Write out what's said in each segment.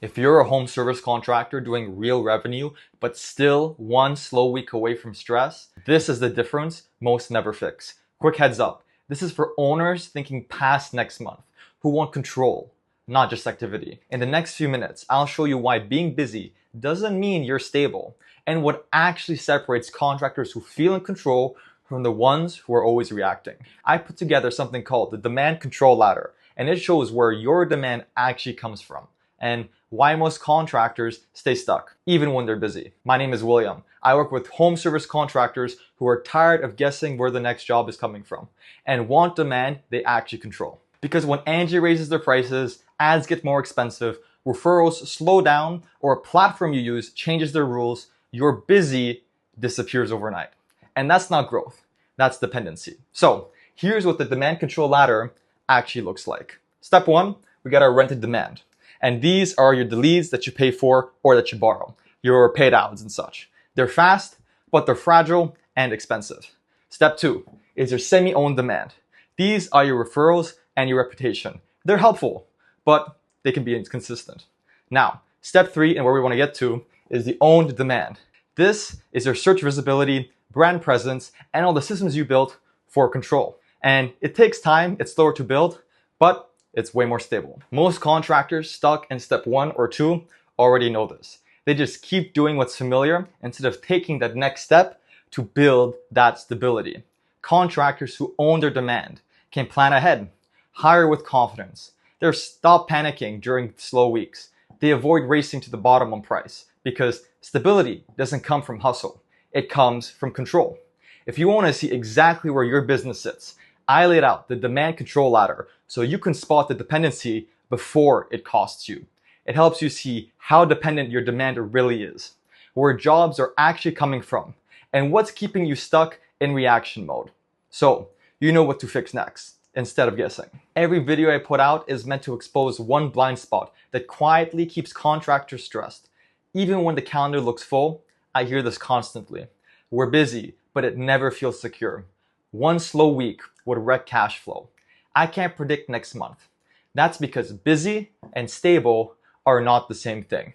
If you're a home service contractor doing real revenue, but still one slow week away from stress, this is the difference most never fix. Quick heads up, this is for owners thinking past next month, who want control, not just activity. In the next few minutes, I'll show you why being busy doesn't mean you're stable, and what actually separates contractors who feel in control from the ones who are always reacting. I put together something called the demand control ladder, and it shows where your demand actually comes from and why most contractors stay stuck, even when they're busy. My name is William. I work with home service contractors who are tired of guessing where the next job is coming from and want demand they actually control. Because when Angi raises their prices, ads get more expensive, referrals slow down, or a platform you use changes their rules, your busy disappears overnight. And that's not growth, that's dependency. So here's what the demand control ladder actually looks like. Step one, we got our rented demand. And these are the leads that you pay for or that you borrow, your paid ads and such. They're fast, but they're fragile and expensive. Step two is your semi-owned demand. These are your referrals and your reputation. They're helpful, but they can be inconsistent. Now, step three, and where we want to get to, is the owned demand. This is your search visibility, brand presence, and all the systems you built for control. And it takes time, it's slower to build, but it's way more stable. Most contractors stuck in step one or two already know this. They just keep doing what's familiar instead of taking that next step to build that stability. Contractors who own their demand can plan ahead, hire with confidence. They stop panicking during slow weeks. They avoid racing to the bottom on price because stability doesn't come from hustle. It comes from control. If you want to see exactly where your business sits, I laid out the demand control ladder so you can spot the dependency before it costs you. It helps you see how dependent your demand really is, where jobs are actually coming from, and what's keeping you stuck in reaction mode. So you know what to fix next instead of guessing. Every video I put out is meant to expose one blind spot that quietly keeps contractors stressed. Even when the calendar looks full, I hear this constantly. We're busy, but it never feels secure. One slow week would wreck cash flow. I can't predict next month. That's because busy and stable are not the same thing.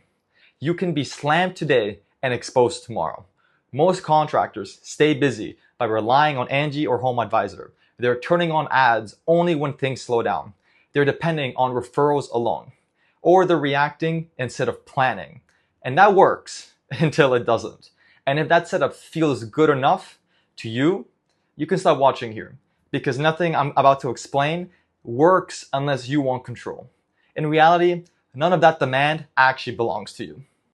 You can be slammed today and exposed tomorrow. Most contractors stay busy by relying on Angi or Home Advisor. They're turning on ads only when things slow down. They're depending on referrals alone. Or they're reacting instead of planning. And that works until it doesn't. And if that setup feels good enough to you, you can stop watching here, because nothing I'm about to explain works unless you want control. In reality, none of that demand actually belongs to you.